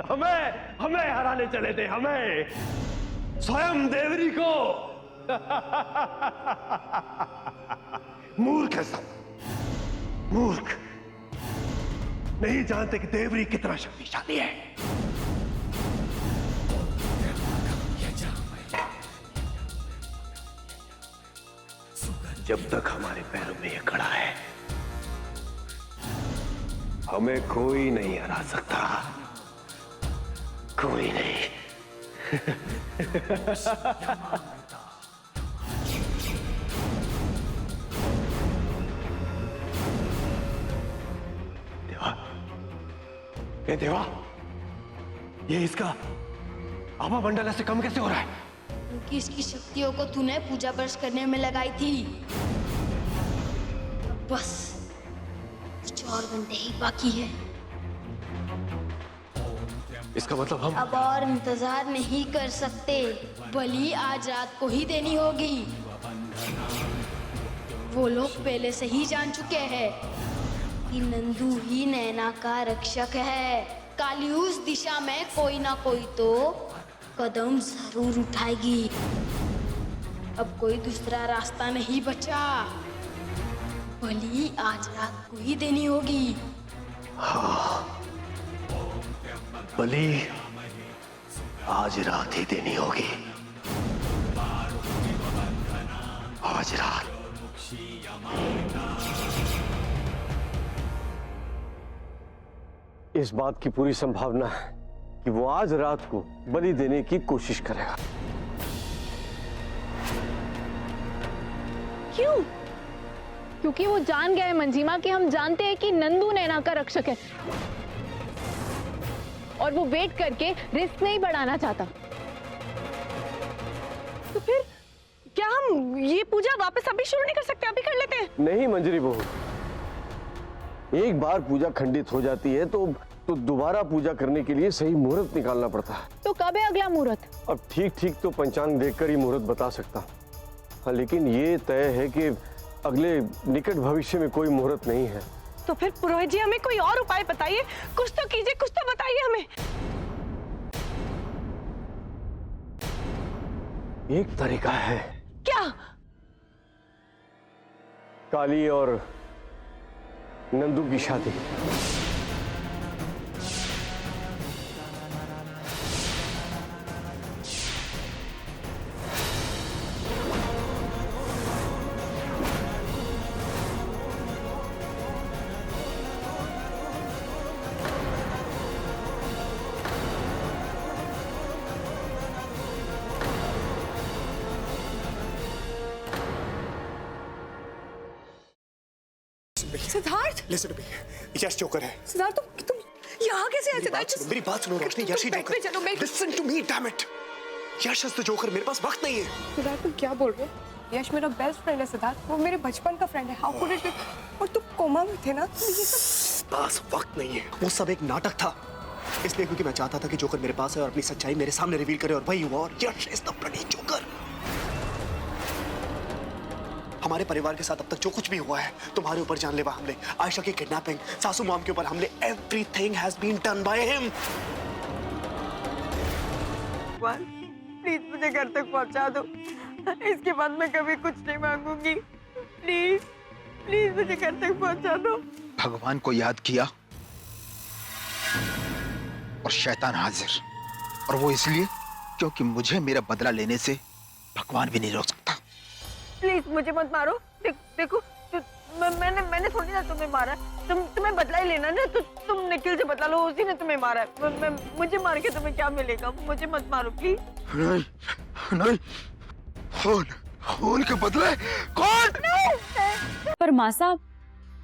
हमें हमें हराने चले थे, हमें, स्वयं देवरी को। मूर्ख है सब, मूर्ख, नहीं जानते कि देवरी कितना शक्तिशाली है। जब तक हमारे पैरों में ये खड़ा है, हमें कोई नहीं हरा सकता, कोई नहीं। देवा, ये देवा, ये इसका आभा मंडल ऐसे कम कैसे हो रहा है? क्योंकि इसकी शक्तियों को तूने पूजा बर्श करने में लगाई थी। अब बस कुछ और घंटे ही बाकी है। इसका मतलब हम अब और इंतजार नहीं कर सकते, बलि आज रात को ही देनी होगी। वो लोग पहले से ही जान चुके हैं कि नंदू ही नैना का रक्षक है। काली उस दिशा में कोई ना कोई तो कदम जरूर उठाएगी। अब कोई दूसरा रास्ता नहीं बचा, बलि आज रात को ही देनी होगी। हाँ, बलि आज रात ही देनी होगी, आज रात। इस बात की पूरी संभावना है कि वो आज रात को बलि देने की कोशिश करेगा। क्यों? क्योंकि वो जान गया है मंजीमा कि हम जानते हैं कि नंदू नैना का रक्षक है और वो वेट करके रिस्क नहीं बढ़ाना चाहता। तो फिर क्या हम ये पूजा वापस अभी शुरू नहीं कर सकते? अभी कर लेते हैं। नहीं मंजरी बहू, एक बार पूजा खंडित हो जाती है तो दोबारा पूजा करने के लिए सही मुहूर्त निकालना पड़ता है। तो कब है अगला मुहूर्त? अब ठीक तो पंचांग देखकर ही मुहूर्त बता सकता हूँ। हाँ, लेकिन ये तय है कि अगले निकट भविष्य में कोई मुहूर्त नहीं है। तो फिर पुरोहित जी हमें कोई और उपाय बताइए, कुछ तो कीजिए, कुछ तो बताइए हमें। एक तरीका है। क्या? काली और नंदू की शादी। Siddharth, Listen to me. Yash joker है। सिद्धार्थ तुम यहाँ कैसे आए? सिद्धार्थ मेरी बात सुनो रोशनी, यश ही जोकर। चलो मैं। Listen to me, damn it. Yash is the joker, मेरे पास वक्त नहीं है। सिद्धार्थ तुम क्या बोल रहे हो? यश मेरा बेस्ट फ्रेंड है सिद्धार्थ, वो मेरे बचपन का फ्रेंड है। How could it be? और तुम कोमा में थे ना, तो ये सब पास वक्त नहीं है। वो सब एक नाटक था, इसलिए क्योंकि मैं चाहता था कि जोकर मेरे पास है और अपनी सच्चाई मेरे सामने रिवील करे, और वही हुआ। और यश इज द ब्लडी जोकर। हमारे परिवार के साथ अब तक जो कुछ भी हुआ है, तुम्हारे ऊपर जानलेवा हमले, आयशा की किडनैपिंग, सासू मॉम के ऊपर हमले, everything has been done by him. Please मुझे घर तक पहुंचा दो, इसके बाद मैं कभी कुछ नहीं मांगूंगी। प्लीज प्लीज मुझे घर तक पहुंचा दो। भगवान को याद किया और शैतान हाजिर, और वो इसलिए क्योंकि मुझे मेरा बदला लेने से भगवान भी नहीं रोक सकता। प्लीज मुझे मत मारो। देखो मैंने थोड़ी ना तुम्हें मारा, तुम्हें बदला ही लेना ना, तो तुम निखिल से बदला लो, उसी ने तुम्हें मारा है। मुझे मार के तुम्हें क्या मिलेगा? मुझे मत मारो प्लीज। नहीं नहीं, खून के बदले कौन? पर माँ साहब,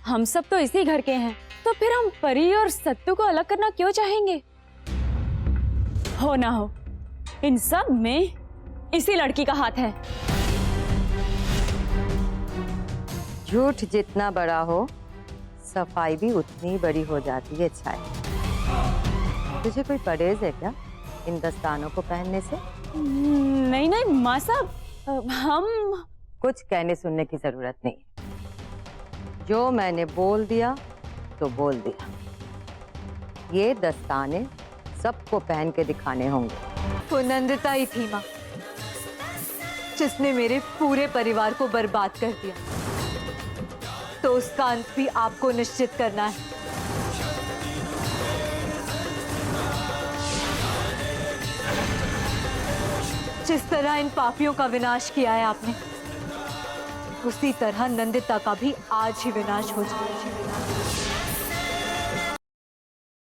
हम सब तो इसी घर के हैं, तो फिर हम परी और सत्तू को अलग करना क्यों चाहेंगे? हो ना हो, इन सब में इसी लड़की का हाथ है। झूठ जितना बड़ा हो, सफाई भी उतनी बड़ी हो जाती है। छाया, तुझे कोई परहेज है क्या इन दस्तानों को पहनने से? नहीं नहीं माँ साहब, हम कुछ कहने सुनने की जरूरत नहीं। जो मैंने बोल दिया तो बोल दिया। ये दस्ताने सबको पहन के दिखाने होंगे। वो नंदिता ही थी माँ, जिसने मेरे पूरे परिवार को बर्बाद कर दिया। तो उसका अंत भी आपको निश्चित करना है। जिस तरह इन पापियों का विनाश किया है आपने, उसी तरह नंदिता का भी आज ही विनाश हो जाए।